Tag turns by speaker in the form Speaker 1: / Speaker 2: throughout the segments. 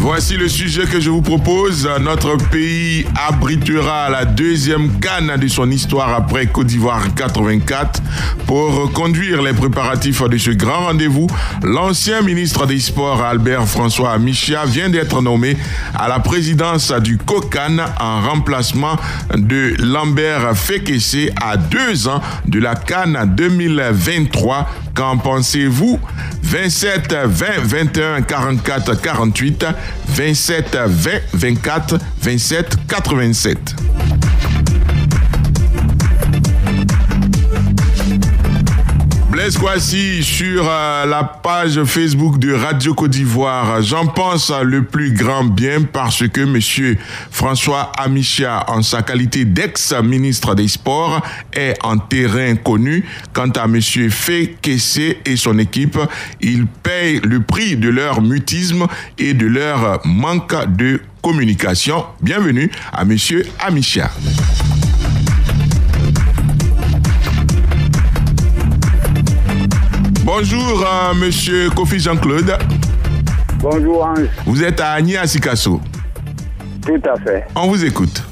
Speaker 1: Voici le sujet que je vous propose. Notre pays abritera la deuxième CAN de son histoire après Côte d'Ivoire 84. Pour conduire les préparatifs de ce grand rendez-vous, l'ancien ministre des Sports Albert François Amichia vient d'être nommé à la présidence du COCAN en remplacement de Lambert Fekese à 2 ans de la CAN 2023. Qu'en pensez-vous? 27 20 21 44 48 27 20 24 27 87. Blaise Kouassi sur la page Facebook de Radio Côte d'Ivoire. J'en pense le plus grand bien parce que M. François Amichia, en sa qualité d'ex-ministre des Sports, est en terrain connu. Quant à M. Fekese et son équipe, ils payent le prix de leur mutisme et de leur manque de communication. Bienvenue à M. Amichia. Bonjour, monsieur Kofi Jean-Claude.
Speaker 2: Bonjour, Ange.
Speaker 1: Vous êtes à Agni à Sikasso.
Speaker 2: Tout à fait.
Speaker 1: On vous écoute.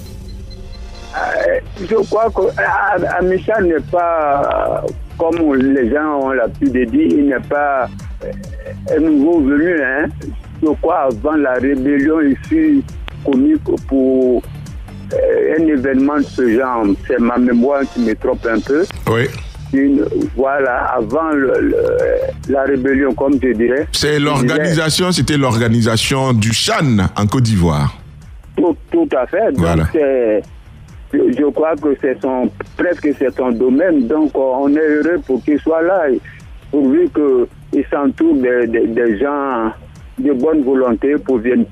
Speaker 2: Je crois qu'Amichia n'est pas, comme les gens ont l'habitude de dire, il n'est pas un nouveau venu. Hein. Je crois avant la rébellion, il fut connu pour un événement de ce genre. C'est ma mémoire qui me trompe un peu.
Speaker 1: Oui.
Speaker 2: Voilà, avant la rébellion, comme je dirais.
Speaker 1: C'était l'organisation du CHAN en Côte d'Ivoire.
Speaker 2: Tout à fait. Donc,
Speaker 1: voilà.
Speaker 2: Je crois que presque c'est son domaine. Donc, on est heureux pour qu'il soit là, pourvu qu'il s'entoure des gens de bonne volonté pour qu'ils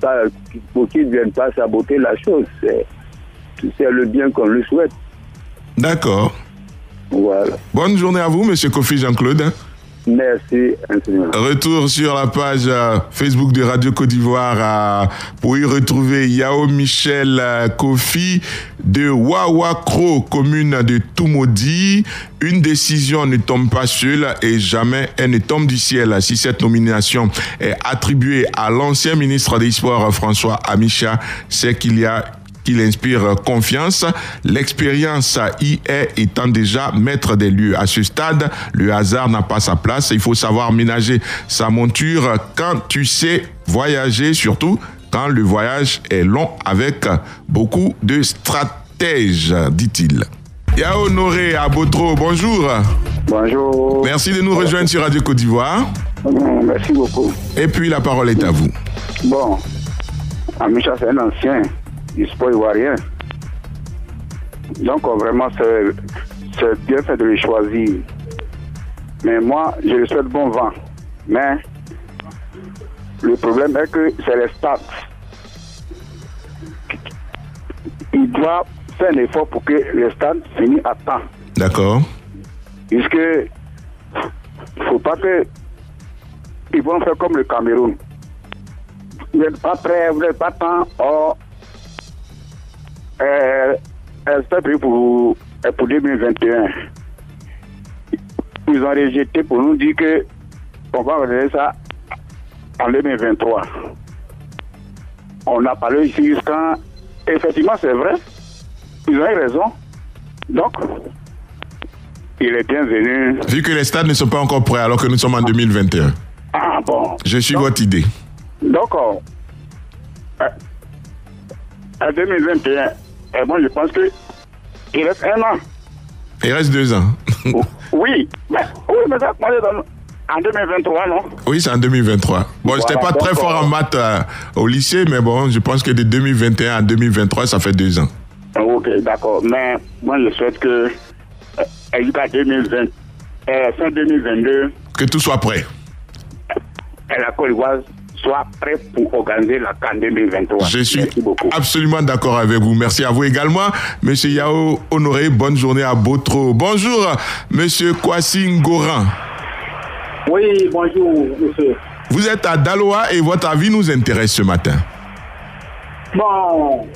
Speaker 2: ne viennent pas saboter la chose. C'est le bien qu'on lui souhaite.
Speaker 1: D'accord.
Speaker 2: Voilà.
Speaker 1: Bonne journée à vous, monsieur Kofi Jean-Claude.
Speaker 2: Merci infiniment.
Speaker 1: Retour sur la page Facebook de Radio Côte d'Ivoire pour y retrouver Yao Michel Kofi de Wawakro, commune de Toumodi. Une décision ne tombe pas seule et jamais elle ne tombe du ciel. Si cette nomination est attribuée à l'ancien ministre des Sports François Amichia, c'est qu'il inspire confiance. L'expérience y est étant déjà maître des lieux. À ce stade, le hasard n'a pas sa place. Il faut savoir ménager sa monture quand tu sais voyager, surtout quand le voyage est long avec beaucoup de stratèges, dit-il. Yao Honoré à Botro, bonjour.
Speaker 2: Bonjour.
Speaker 1: Merci de nous rejoindre sur Radio Côte d'Ivoire.
Speaker 2: Merci beaucoup.
Speaker 1: Et puis la parole est à vous.
Speaker 2: Bon, Amichia, c'est un ancien du sport ivoirien. Donc vraiment c'est bien fait de le choisir. Mais moi, je lui souhaite bon vent. Mais le problème est que c'est les stats. Il doit faire un effort pour que les stats finissent à temps.
Speaker 1: D'accord.
Speaker 2: Puisque il ne faut pas que ils vont faire comme le Cameroun. Vous n'êtes pas prêts, vous n'êtes pas temps. C'est prévu pour 2021. Ils ont rejeté pour nous dire qu'on va regarder ça en 2023. On a parlé ici jusqu'à... Effectivement, c'est vrai. Ils ont eu raison. Donc, il est bienvenu.
Speaker 1: Vu que les stades ne sont pas encore prêts alors que nous sommes en 2021.
Speaker 2: Ah bon.
Speaker 1: Je suis votre idée.
Speaker 2: Donc, en 2021, et moi je pense qu'il reste 1 an.
Speaker 1: Il reste 2 ans.
Speaker 2: Oui, mais ça, moi je donne en 2023, non?
Speaker 1: Oui, c'est en 2023. Bon, je n'étais pas très fort en maths au lycée, mais bon, je pense que de 2021 à 2023, ça fait 2 ans.
Speaker 2: Ok, d'accord. Mais moi je souhaite que jusqu'à 2020, fin 2022,
Speaker 1: que tout soit prêt.
Speaker 2: Et la Côte d'Ivoire soit prêt pour organiser la CAN 2023.
Speaker 1: Je suis absolument d'accord avec vous. Merci à vous également. Monsieur Yao Honoré, bonne journée à Botro. Bonjour, monsieur Kouassi Ngoran.
Speaker 3: Oui, bonjour, monsieur.
Speaker 1: Vous êtes à Daloa et votre avis nous intéresse ce matin.
Speaker 3: Bon,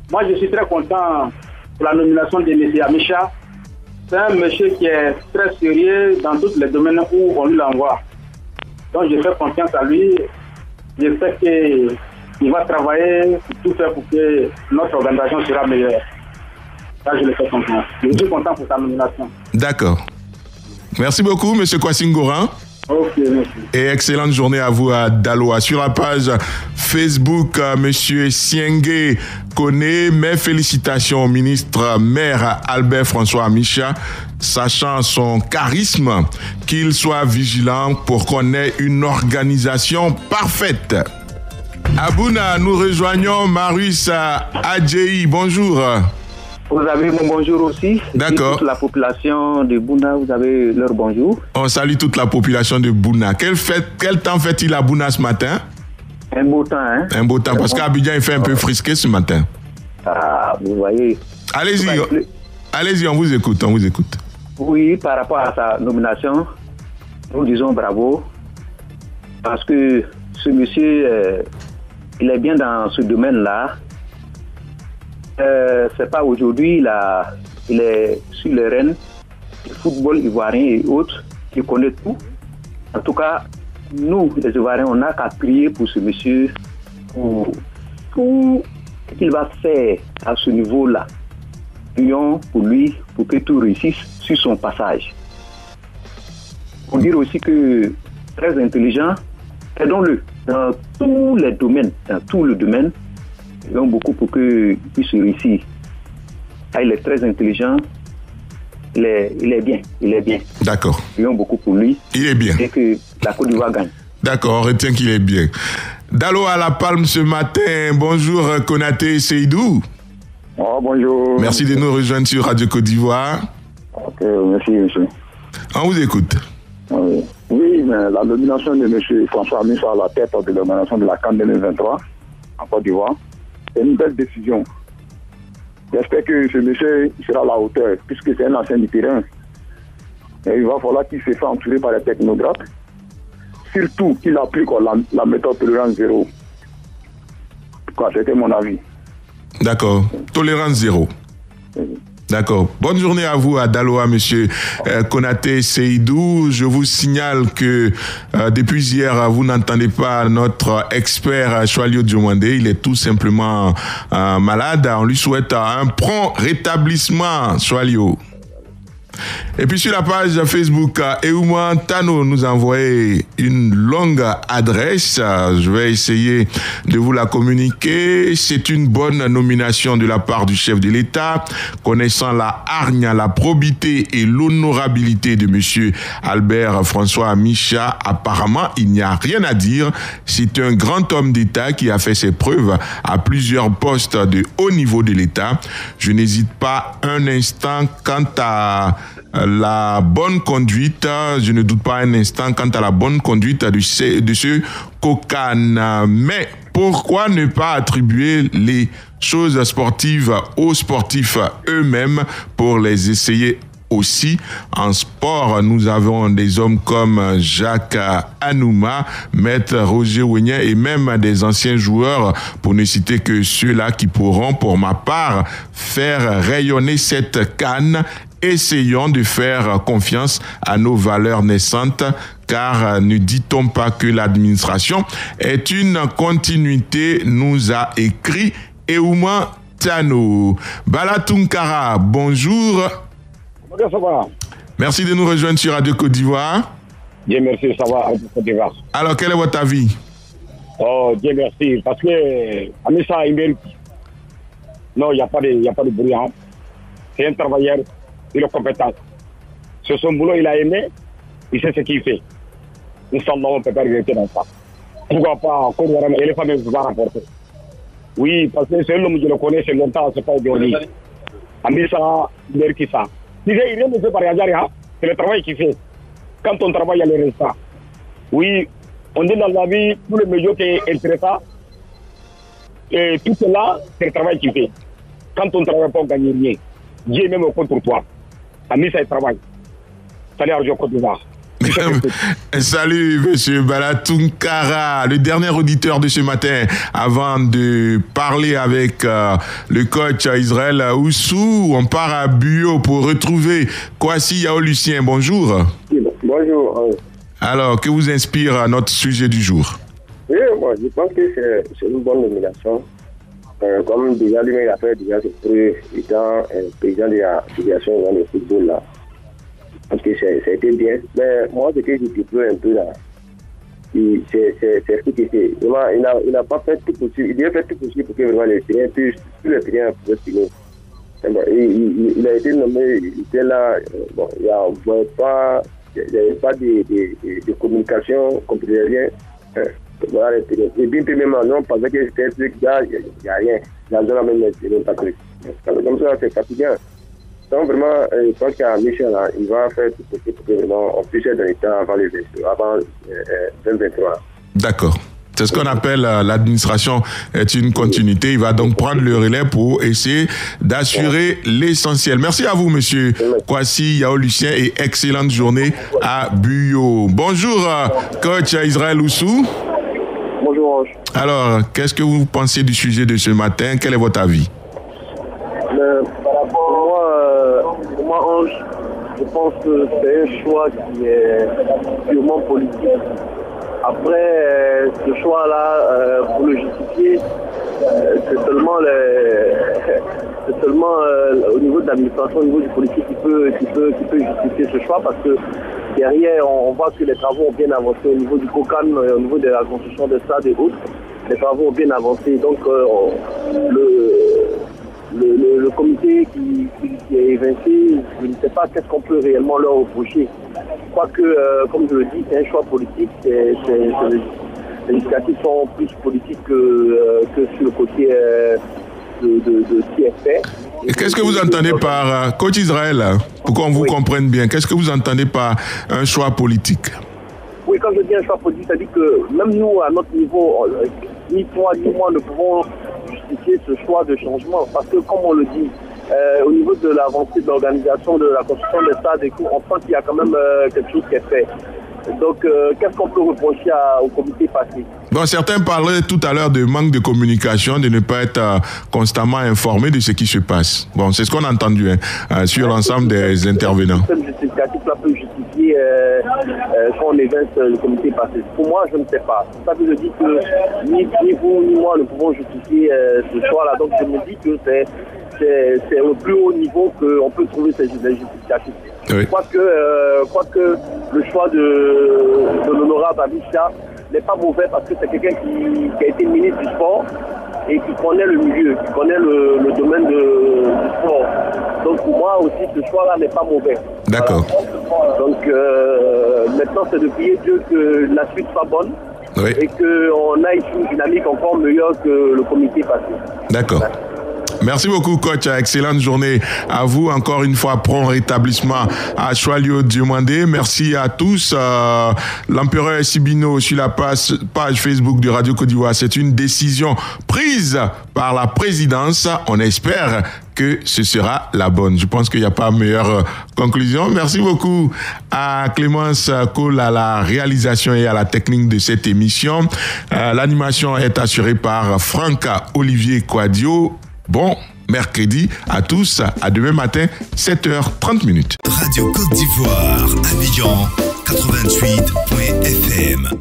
Speaker 3: moi je suis très content pour la nomination de M. Amichia. C'est un monsieur qui est très sérieux dans tous les domaines où on lui l'envoie. Donc je fais confiance à lui. Je sais il va travailler pour tout faire pour que notre organisation sera meilleure. Ça, je le fais confiance. Je suis content pour ta nomination.
Speaker 1: D'accord. Merci beaucoup, M. Kwasi-Ngoran.
Speaker 3: Ok, merci.
Speaker 1: Et excellente journée à vous à Daloa. Sur la page Facebook, M. Siengue connaît mes félicitations au ministre maire Albert François Micha, sachant son charisme, qu'il soit vigilant pour qu'on ait une organisation parfaite. À Bouna, nous rejoignons Marius Adjei. Bonjour.
Speaker 4: Vous avez mon bonjour aussi.
Speaker 1: D'accord.
Speaker 4: Toute la population de Bouna, vous avez leur bonjour.
Speaker 1: On salue toute la population de Bouna. Quel temps fait-il à Bouna ce matin?
Speaker 4: Un beau temps, hein?
Speaker 1: Un beau temps, parce qu'à Abidjan, il fait un peu frisqué ce matin.
Speaker 4: Ah, vous voyez.
Speaker 1: Allez-y, on vous écoute,
Speaker 4: Oui, par rapport à sa nomination, nous disons bravo. Parce que ce monsieur, il est bien dans ce domaine-là. C'est pas aujourd'hui, il est sur les rênes du football ivoirien et autres, il connaît tout. En tout cas, nous, les Ivoiriens, on n'a qu'à prier pour ce monsieur, pour tout ce qu'il va faire à ce niveau-là. Prions pour lui, pour que tout réussisse sur son passage. Pour dire aussi que très intelligent, aidons-le dans tous les domaines, prions beaucoup pour qu'il puisse réussir. Ah, il est très intelligent, il est bien.
Speaker 1: D'accord.
Speaker 4: Prions beaucoup pour lui.
Speaker 1: Il est bien.
Speaker 4: Et que la Côte d'Ivoire gagne.
Speaker 1: D'accord, on retient qu'il est bien. Dalo à la Palme ce matin. Bonjour Konaté Seydou.
Speaker 5: Oh, bonjour.
Speaker 1: Merci de nous rejoindre sur Radio Côte d'Ivoire.
Speaker 5: Ok, merci, monsieur.
Speaker 1: On vous écoute.
Speaker 5: Oui, mais la nomination de monsieur François Micha à la tête de la nomination de la CAN 2023 en Côte d'Ivoire, c'est une belle décision. J'espère que ce monsieur sera à la hauteur, puisque c'est un ancien du terrain. Et il va falloir qu'il se fasse entourer par les technocrates. Surtout qu'il applique la méthode tolérance zéro. C'était mon avis.
Speaker 1: D'accord. Tolérance zéro. D'accord. Bonne journée à vous à Daloa, monsieur Konaté Seydou. Je vous signale que depuis hier, vous n'entendez pas notre expert Choualio Diomandé. Il est tout simplement malade. On lui souhaite un prompt rétablissement, Choualio. Et puis sur la page Facebook, Euma Tano nous a envoyé une longue adresse. Je vais essayer de vous la communiquer. C'est une bonne nomination de la part du chef de l'État. Connaissant la hargne, la probité et l'honorabilité de monsieur Albert François Micha, apparemment, il n'y a rien à dire. C'est un grand homme d'État qui a fait ses preuves à plusieurs postes de haut niveau de l'État. Je n'hésite pas un instant quant à la bonne conduite, je ne doute pas un instant quant à la bonne conduite de ce Kokane. Mais pourquoi ne pas attribuer les choses sportives aux sportifs eux-mêmes pour les essayer aussi? En sport, nous avons des hommes comme Jacques Anouma, Maître Roger Ouignet et même des anciens joueurs, pour ne citer que ceux-là qui pourront, pour ma part, faire rayonner cette CAN. Essayons de faire confiance à nos valeurs naissantes, car ne dit-on pas que l'administration est une continuité, nous a écrit Euma Tano. Balatunkara, bonjour.
Speaker 5: Bonjour, ça va?
Speaker 1: Merci de nous rejoindre sur Radio Côte d'Ivoire.
Speaker 5: Dieu merci, ça va, Radio Côte d'Ivoire.
Speaker 1: Alors, quel est votre avis?
Speaker 5: Oh, Dieu merci, parce que Amissa, il mérite. Non, il n'y a pas de bruit. Hein. C'est un travailleur. Il est compétent. C'est son boulot, il a aimé, il sait ce qu'il fait. Nous sommes là, on ne peut pas regretter dans ça. Pourquoi pas, et les femmes ne peuvent pas rapporter. Oui, parce que c'est l'homme que je le connais, c'est longtemps, c'est pas aujourd'hui. Amissa, il mérite ça. Il rien ne fait par hasard, c'est le travail qu'il fait. Quand on travaille, il y a les résultats. Oui, on dit dans la vie, tout le milieu qui est intéressant, et tout cela, c'est le travail qu'il fait. Quand on ne travaille pas, on ne gagne rien. Dieu est même contre toi. Amissa, il travaille. Salut, Radio Côte d'Ivoire.
Speaker 1: Salut, monsieur Balatunkara, le dernier auditeur de ce matin, avant de parler avec le coach Israël Oussou. On part à Buyo pour retrouver Kwasi Yao Lucien. Bonjour.
Speaker 5: Bonjour.
Speaker 1: Alors, que vous inspire notre sujet du jour?
Speaker 6: Oui, moi, je pense que c'est une bonne nomination. Comme déjà lui-même a fait déjà ses preuves étant président de la Fédération de football là. Parce que ça a été bien. Mais moi, ce que je déplore un peu là, c'est ce que c'est. Il n'a pas fait tout possible. Il a fait tout possible pour que vraiment les terrains puissent, tous les terrains puissent finir. Il a été nommé, il était là, bon, il n'y avait pas de communication, on ne comprenait rien. Voilà, et bien, premièrement, non, parce que c'était un truc là, il n'y a rien. La zone même, c'est même pas truc. Comme ça, c'est fatigant. Donc, vraiment, je pense qu'à Michel, là, il va faire tout ce pour que vraiment on puisse être dans l'état avant 2023.
Speaker 1: D'accord. C'est ce qu'on appelle l'administration est une continuité. Il va donc prendre le relais pour essayer d'assurer l'essentiel. Merci à vous, monsieur Kwasi Yao Lucien, et excellente journée à Buyo. Bonjour, coach Israël Oussou.
Speaker 7: Bonjour, Ange.
Speaker 1: Alors, qu'est-ce que vous pensez du sujet de ce matin? Quel est votre avis?
Speaker 7: Pour moi, Ange, je pense que c'est un choix qui est purement politique. Après, ce choix-là, pour le justifier, c'est seulement au niveau de l'administration, au niveau du politique qui peut justifier ce choix, parce que derrière, on voit que les travaux ont bien avancé au niveau du COCAN, au niveau de la construction des stades et autres. Les travaux ont bien avancé. Donc, le comité qui est évincé, je ne sais pas qu'est-ce qu'on peut réellement leur reprocher. Je crois que, comme je le dis, c'est un choix politique. Les législatives sont plus politiques que sur le côté de ce qui est fait.
Speaker 1: Et qu'est-ce que vous entendez par, coach Israël, pour qu'on vous comprenne bien, qu'est-ce que vous entendez par un choix politique?
Speaker 7: Oui, quand je dis un choix politique, c'est-à-dire que même nous, à notre niveau, ni toi ni moi ne pouvons justifier ce choix de changement. Parce que, comme on le dit, au niveau de l'avancée de l'organisation, de la construction des stades et tout, on sent qu'il y a quand même quelque chose qui est fait. Donc, qu'est-ce qu'on peut reprocher au comité passé?
Speaker 1: Bon, certains parlaient tout à l'heure de manque de communication, de ne pas être constamment informé de ce qui se passe. Bon, c'est ce qu'on a entendu sur l'ensemble des intervenants.
Speaker 7: Le justificatif peut justifier qu'on évince le comité passé. Pour moi, je ne sais pas. Ça veut dire que ni vous ni moi ne pouvons justifier ce choix-là. Donc, je me dis que c'est au plus haut niveau qu'on peut trouver ces justificatifs.
Speaker 1: Oui.
Speaker 7: Quoique le choix de l'honorable Abisha n'est pas mauvais, parce que c'est quelqu'un qui a été ministre du sport et qui connaît le milieu, qui connaît le domaine du sport. Donc pour moi aussi, ce choix-là n'est pas mauvais.
Speaker 1: D'accord.
Speaker 7: Voilà. Donc maintenant, c'est de prier Dieu que la suite soit bonne, oui, et qu'on aille sur une dynamique encore meilleure que le comité passé.
Speaker 1: D'accord. Merci beaucoup, coach. Excellente journée à vous. Encore une fois, prompt rétablissement à Choalio Diomandé. Merci à tous. L'empereur Sibino sur la page Facebook de Radio Côte d'Ivoire. C'est une décision prise par la présidence. On espère que ce sera la bonne. Je pense qu'il n'y a pas meilleure conclusion. Merci beaucoup à Clémence Cole à la réalisation et à la technique de cette émission. L'animation est assurée par Franca Olivier Quadio. Bon mercredi à tous, à demain matin, 7h30.
Speaker 8: Radio Côte d'Ivoire, Abidjan, 88.fm.